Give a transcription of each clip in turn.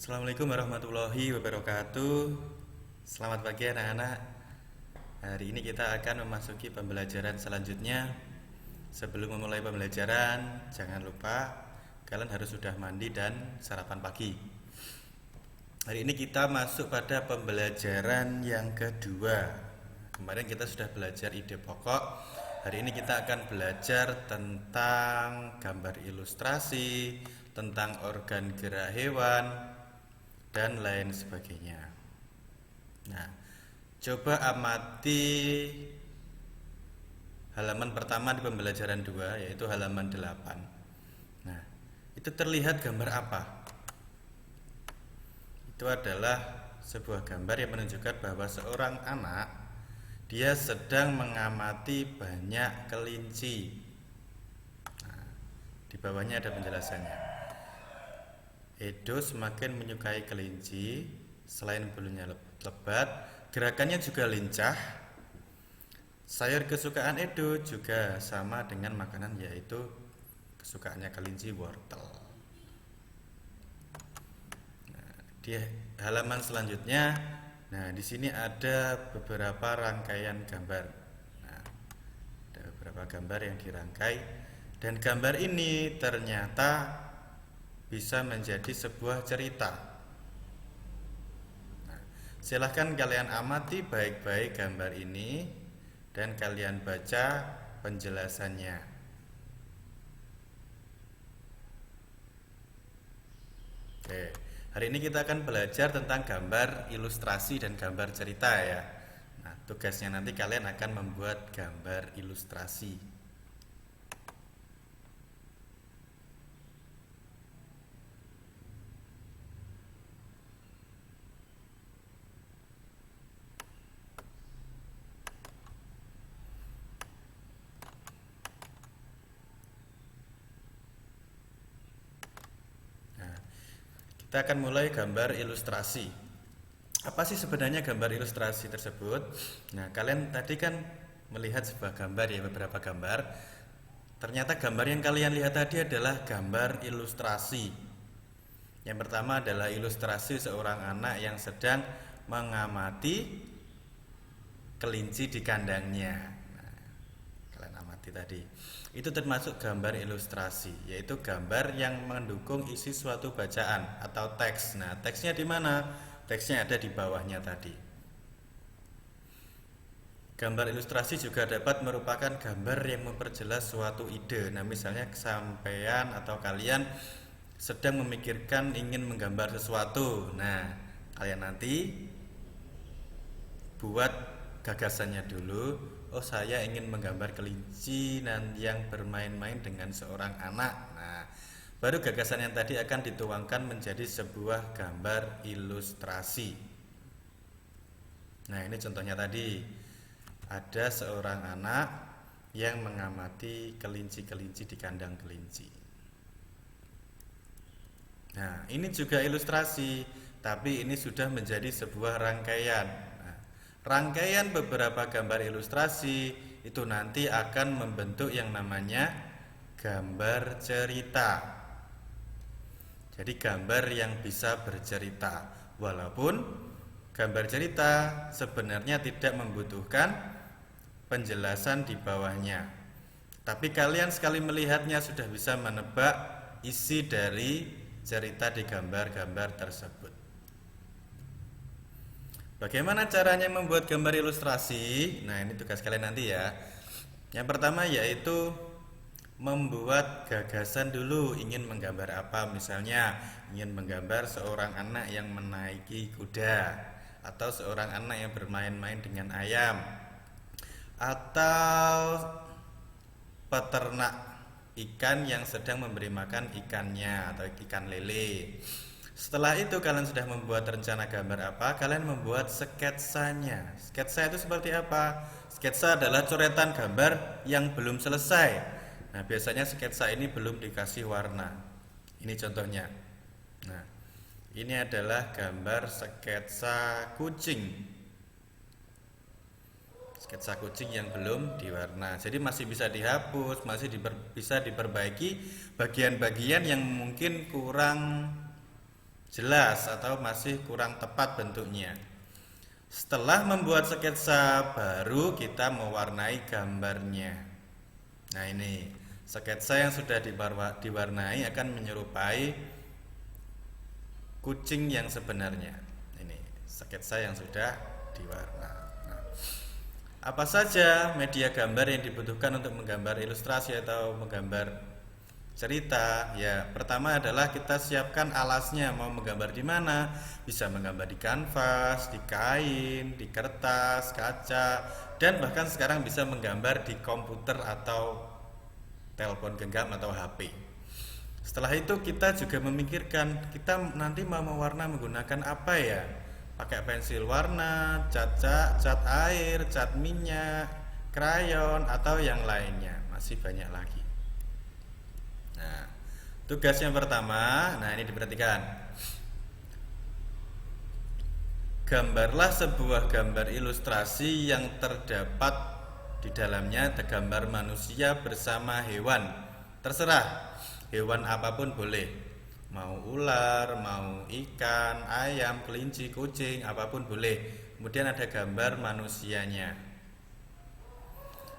Assalamualaikum warahmatullahi wabarakatuh. Selamat pagi anak-anak. Hari ini kita akan memasuki pembelajaran selanjutnya. Sebelum memulai pembelajaran, jangan lupa kalian harus sudah mandi dan sarapan pagi. Hari ini kita masuk pada pembelajaran yang kedua. Kemarin kita sudah belajar ide pokok. Hari ini kita akan belajar tentang gambar ilustrasi, tentang organ gerak hewan, dan lain sebagainya. Nah, coba amati halaman pertama di pembelajaran 2, yaitu halaman 8. Nah, itu terlihat gambar apa? Itu adalah sebuah gambar yang menunjukkan bahwa seorang anak dia sedang mengamati banyak kelinci. Nah, di bawahnya ada penjelasannya. Edo semakin menyukai kelinci. Selain bulunya lebat, gerakannya juga lincah. Sayur kesukaan Edo juga sama dengan makanan, yaitu kesukaannya kelinci, wortel. Nah, di halaman selanjutnya, nah di sini ada beberapa rangkaian gambar. Nah, ada beberapa gambar yang dirangkai, dan gambar ini ternyata bisa menjadi sebuah cerita. Nah, silahkan kalian amati baik-baik gambar ini dan kalian baca penjelasannya. Oke, hari ini kita akan belajar tentang gambar ilustrasi dan gambar cerita ya. Nah, tugasnya nanti kalian akan membuat gambar ilustrasi. Kita akan mulai gambar ilustrasi. Apa sih sebenarnya gambar ilustrasi tersebut? Nah, kalian tadi kan melihat sebuah gambar ya, beberapa gambar. Ternyata gambar yang kalian lihat tadi adalah gambar ilustrasi. Yang pertama adalah ilustrasi seorang anak yang sedang mengamati kelinci di kandangnya. Nah, kalian amati tadi. Itu termasuk gambar ilustrasi, yaitu gambar yang mendukung isi suatu bacaan atau teks. Nah, teksnya di mana? Teksnya ada di bawahnya tadi. Gambar ilustrasi juga dapat merupakan gambar yang memperjelas suatu ide. Nah, misalnya kesampaian atau kalian sedang memikirkan ingin menggambar sesuatu. Nah, kalian nanti buat gagasannya dulu. Oh, saya ingin menggambar kelinci yang bermain-main dengan seorang anak. Nah, baru gagasan yang tadi akan dituangkan menjadi sebuah gambar ilustrasi. Nah, ini contohnya tadi. Ada seorang anak yang mengamati kelinci-kelinci di kandang kelinci. Nah, ini juga ilustrasi, tapi ini sudah menjadi sebuah rangkaian. Rangkaian beberapa gambar ilustrasi itu nanti akan membentuk yang namanya gambar cerita. Jadi gambar yang bisa bercerita. Walaupun gambar cerita sebenarnya tidak membutuhkan penjelasan di bawahnya. Tapi kalian sekali melihatnya sudah bisa menebak isi dari cerita di gambar-gambar tersebut. Bagaimana caranya membuat gambar ilustrasi? Nah, ini tugas kalian nanti ya. Yang pertama yaitu membuat gagasan dulu, ingin menggambar apa. Misalnya ingin menggambar seorang anak yang menaiki kuda, atau seorang anak yang bermain-main dengan ayam, atau peternak ikan yang sedang memberi makan ikannya atau ikan lele. Setelah itu kalian sudah membuat rencana gambar apa, kalian membuat sketsanya. Sketsa itu seperti apa? Sketsa adalah coretan gambar yang belum selesai. Nah, biasanya sketsa ini belum dikasih warna. Ini contohnya. Nah, ini adalah gambar sketsa kucing. Sketsa kucing yang belum diwarna. Jadi masih bisa dihapus, masih bisa diperbaiki bagian-bagian yang mungkin kurang jelas atau masih kurang tepat bentuknya. Setelah membuat sketsa, baru kita mewarnai gambarnya. Nah ini, sketsa yang sudah diwarnai akan menyerupai kucing yang sebenarnya. Ini, sketsa yang sudah diwarna. Nah, apa saja media gambar yang dibutuhkan untuk menggambar ilustrasi atau menggambar cerita? Ya, pertama adalah kita siapkan alasnya, mau menggambar di mana. Bisa menggambar di kanvas, di kain, di kertas, kaca, dan bahkan sekarang bisa menggambar di komputer atau telepon genggam atau HP. Setelah itu kita juga memikirkan kita nanti mau mewarna menggunakan apa ya? Pakai pensil warna, cat air, cat minyak, krayon, atau yang lainnya. Masih banyak lagi. Nah, tugas yang pertama, nah ini diperhatikan. Gambarlah sebuah gambar ilustrasi yang terdapat di dalamnya ada gambar manusia bersama hewan. Terserah, hewan apapun boleh. Mau ular, mau ikan, ayam, kelinci, kucing, apapun boleh. Kemudian ada gambar manusianya.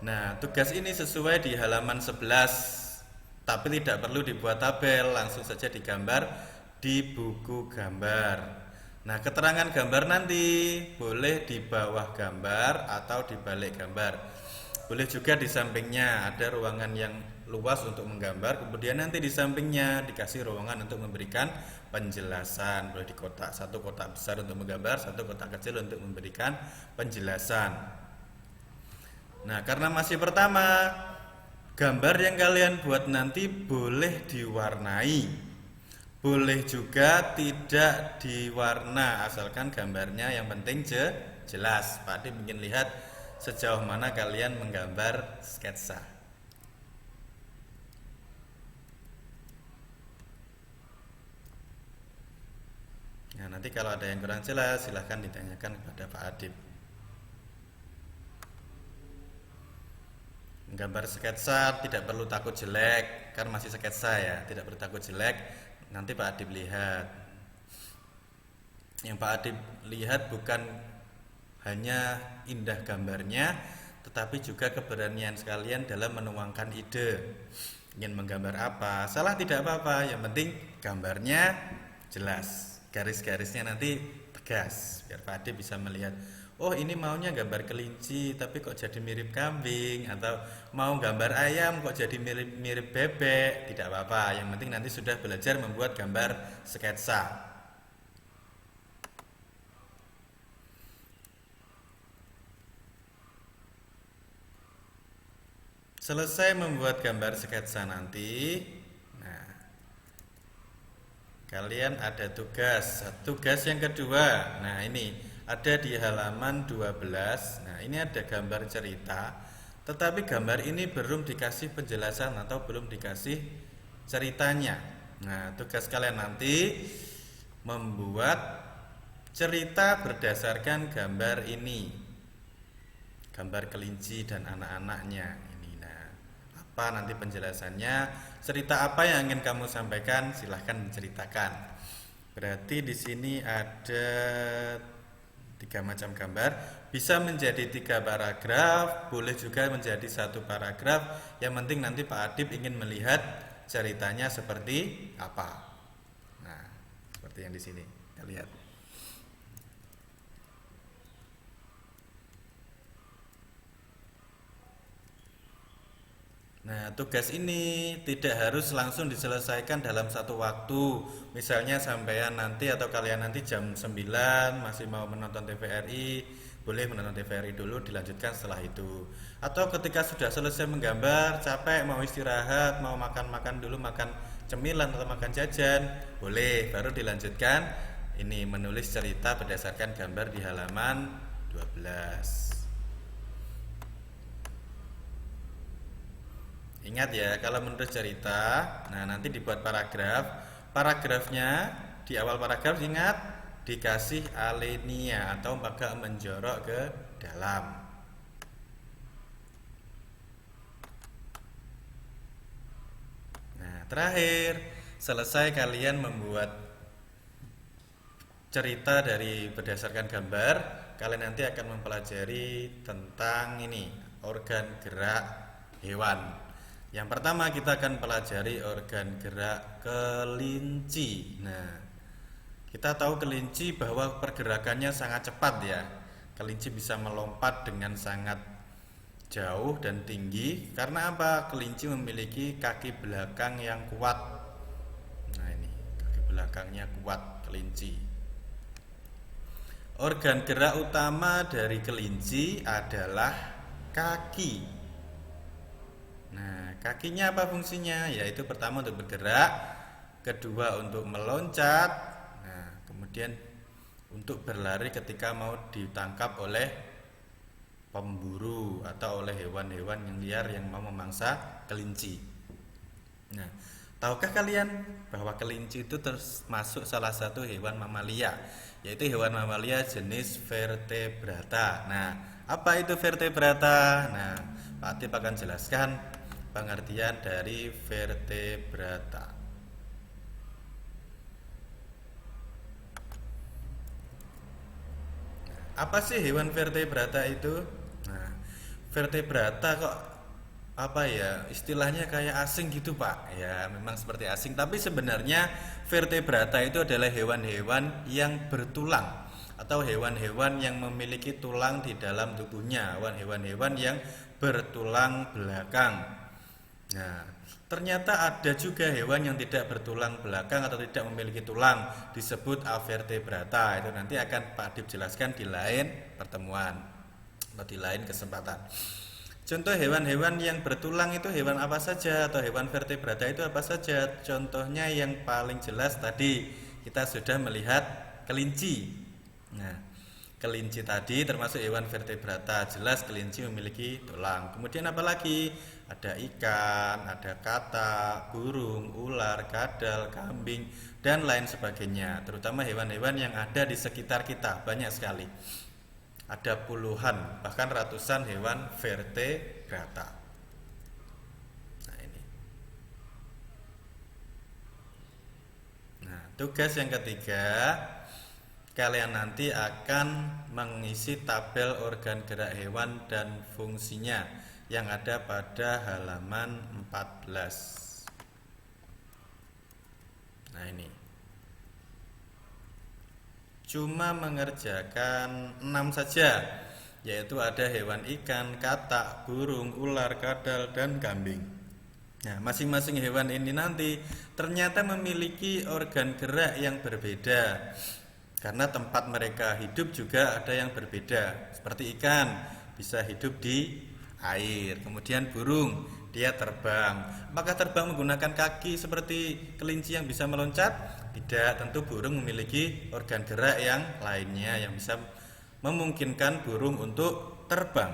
Nah, tugas ini sesuai di halaman 11. Tapi tidak perlu dibuat tabel, langsung saja digambar di buku gambar. Nah, keterangan gambar nanti boleh di bawah gambar atau di balik gambar. Boleh juga di sampingnya, ada ruangan yang luas untuk menggambar. Kemudian nanti di sampingnya dikasih ruangan untuk memberikan penjelasan. Boleh di kotak, satu kotak besar untuk menggambar, satu kotak kecil untuk memberikan penjelasan. Nah, karena masih pertama, gambar yang kalian buat nanti boleh diwarnai, boleh juga tidak diwarna, asalkan gambarnya yang penting jelas. Pak Adi ingin lihat sejauh mana kalian menggambar sketsa. Nah, nanti kalau ada yang kurang jelas silahkan ditanyakan kepada Pak Adib. Gambar sketsa tidak perlu takut jelek, kan masih sketsa ya, tidak perlu takut jelek. Nanti Pak Adib lihat. Yang Pak Adib lihat bukan hanya indah gambarnya, tetapi juga keberanian sekalian dalam menuangkan ide. Ingin menggambar apa, salah tidak apa-apa, yang penting gambarnya jelas, garis-garisnya nanti tegas, biar Pak Adib bisa melihat. Oh, ini maunya gambar kelinci tapi kok jadi mirip kambing, atau mau gambar ayam kok jadi mirip bebek. Tidak apa-apa, yang penting nanti sudah belajar membuat gambar sketsa. Selesai membuat gambar sketsa nanti, nah, kalian ada tugas. Tugas yang kedua, nah ini ada di halaman 12. Nah, ini ada gambar cerita, tetapi gambar ini belum dikasih penjelasan atau belum dikasih ceritanya. Nah, tugas kalian nanti membuat cerita berdasarkan gambar ini. Gambar kelinci dan anak-anaknya ini. Nah, apa nanti penjelasannya? Cerita apa yang ingin kamu sampaikan? Silahkan menceritakan. Berarti di sini ada 3 macam gambar, bisa menjadi 3 paragraf, boleh juga menjadi 1 paragraf. Yang penting nanti Pak Adib ingin melihat ceritanya seperti apa. Nah, seperti yang di sini kita lihat. Nah, tugas ini tidak harus langsung diselesaikan dalam satu waktu. Misalnya sampean nanti atau kalian nanti jam 9 masih mau menonton TVRI, boleh menonton TVRI dulu, dilanjutkan setelah itu. Atau ketika sudah selesai menggambar, capek mau istirahat, mau makan-makan dulu, makan cemilan atau makan jajan, boleh baru dilanjutkan ini menulis cerita berdasarkan gambar di halaman 12. Ingat ya, kalau menulis cerita, nah nanti dibuat paragraf. Paragrafnya di awal paragraf ingat dikasih alinea atau agak menjorok ke dalam. Nah, terakhir selesai kalian membuat cerita dari berdasarkan gambar, kalian nanti akan mempelajari tentang ini, organ gerak hewan. Yang pertama kita akan pelajari organ gerak kelinci. Nah, kita tahu kelinci bahwa pergerakannya sangat cepat ya. Kelinci bisa melompat dengan sangat jauh dan tinggi karena apa? Kelinci memiliki kaki belakang yang kuat. Nah, ini kaki belakangnya kuat kelinci. Organ gerak utama dari kelinci adalah kaki. Nah, kakinya apa fungsinya? Yaitu pertama untuk bergerak, kedua untuk meloncat, nah, kemudian untuk berlari ketika mau ditangkap oleh pemburu atau oleh hewan-hewan yang liar yang mau memangsa kelinci. Nah, tahukah kalian bahwa kelinci itu termasuk salah satu hewan mamalia, yaitu hewan mamalia jenis vertebrata. Nah, apa itu vertebrata? Nah, Pak Atip akan jelaskan pengertian dari vertebrata. Apa sih hewan vertebrata itu? Nah, vertebrata kok apa ya istilahnya kayak asing gitu Pak. Ya memang seperti asing, tapi sebenarnya vertebrata itu adalah hewan-hewan yang bertulang atau hewan-hewan yang memiliki tulang di dalam tubuhnya, hewan-hewan yang bertulang belakang. Nah, ternyata ada juga hewan yang tidak bertulang belakang atau tidak memiliki tulang, disebut avertebrata. Itu nanti akan Pak Adip jelaskan di lain pertemuan atau di lain kesempatan. Contoh hewan-hewan yang bertulang itu hewan apa saja, atau hewan vertebrata itu apa saja? Contohnya yang paling jelas tadi kita sudah melihat kelinci. Nah, kelinci tadi termasuk hewan vertebrata. Jelas kelinci memiliki tulang. Kemudian apa lagi? Ada ikan, ada katak, burung, ular, kadal, kambing, dan lain sebagainya. Terutama hewan-hewan yang ada di sekitar kita, banyak sekali. Ada puluhan, bahkan ratusan hewan vertebrata. Nah, ini. Nah, tugas yang ketiga, kalian nanti akan mengisi tabel organ gerak hewan dan fungsinya yang ada pada halaman 14. Nah, ini. Cuma mengerjakan 6 saja, yaitu ada hewan ikan, katak, burung, ular, kadal, dan kambing. Nah, masing-masing hewan ini nanti ternyata memiliki organ gerak yang berbeda. Karena tempat mereka hidup juga ada yang berbeda. Seperti ikan, bisa hidup di air. Kemudian burung, dia terbang. Apakah terbang menggunakan kaki seperti kelinci yang bisa meloncat? Tidak, tentu burung memiliki organ gerak yang lainnya yang bisa memungkinkan burung untuk terbang.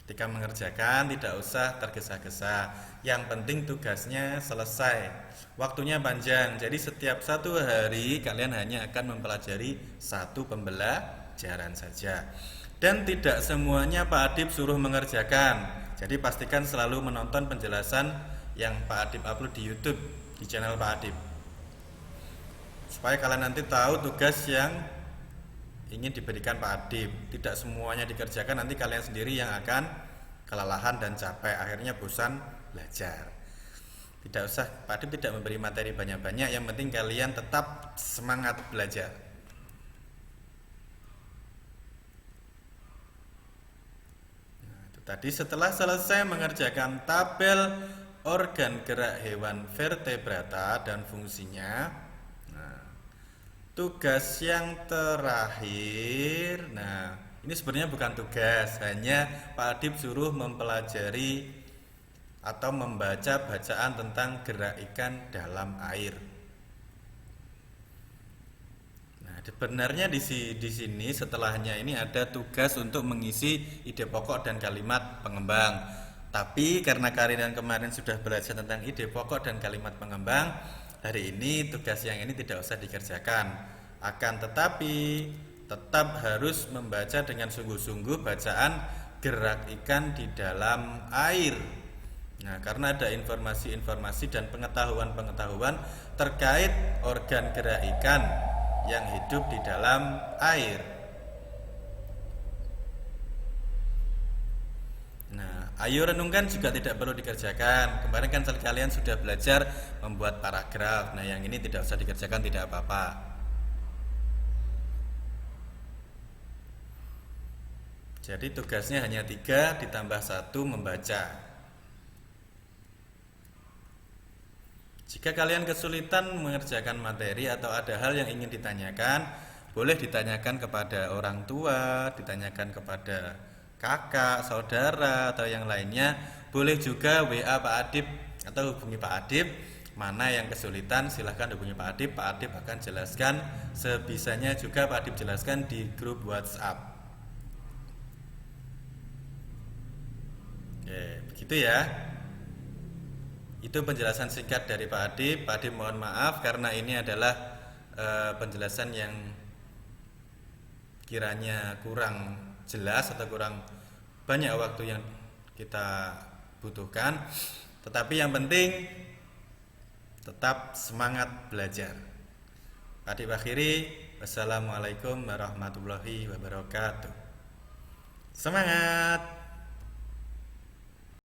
Ketika mengerjakan tidak usah tergesa-gesa. Yang penting tugasnya selesai. Waktunya panjang. Jadi setiap satu hari kalian hanya akan mempelajari satu pembelajaran saja. Dan tidak semuanya Pak Adip suruh mengerjakan. Jadi pastikan selalu menonton penjelasan yang Pak Adip upload di YouTube, di channel Pak Adip, supaya kalian nanti tahu tugas yang ingin diberikan Pak Adip. Tidak semuanya dikerjakan, nanti kalian sendiri yang akan kelelahan dan capek, akhirnya bosan belajar. Tidak usah, Pak Adip tidak memberi materi banyak-banyak, yang penting kalian tetap semangat belajar. Tadi setelah selesai mengerjakan tabel organ gerak hewan vertebrata dan fungsinya, nah, tugas yang terakhir, nah ini sebenarnya bukan tugas, hanya Pak Adip suruh mempelajari atau membaca bacaan tentang gerak ikan dalam air. Sebenarnya di sini setelahnya ini ada tugas untuk mengisi ide pokok dan kalimat pengembang. Tapi karena kalian kemarin sudah belajar tentang ide pokok dan kalimat pengembang, hari ini tugas yang ini tidak usah dikerjakan. Akan tetapi tetap harus membaca dengan sungguh-sungguh bacaan gerak ikan di dalam air. Nah, karena ada informasi-informasi dan pengetahuan-pengetahuan terkait organ gerak ikan yang hidup di dalam air. Nah, ayo renungkan juga tidak perlu dikerjakan. Kemarin kan kalian sudah belajar membuat paragraf. Nah, yang ini tidak usah dikerjakan, tidak apa-apa. Jadi tugasnya hanya 3 ditambah 1 membaca. Jika kalian kesulitan mengerjakan materi atau ada hal yang ingin ditanyakan, boleh ditanyakan kepada orang tua, ditanyakan kepada kakak, saudara, atau yang lainnya. Boleh juga WA Pak Adib atau hubungi Pak Adib. Mana yang kesulitan silahkan hubungi Pak Adib. Pak Adib akan jelaskan sebisanya, juga Pak Adib jelaskan di grup WhatsApp. Oke, begitu ya. Itu penjelasan singkat dari Pak Adib. Pak Adib mohon maaf karena ini adalah penjelasan yang kiranya kurang jelas atau kurang banyak waktu yang kita butuhkan. Tetapi yang penting tetap semangat belajar. Pak Adib akhiri, wassalamualaikum warahmatullahi wabarakatuh. Semangat!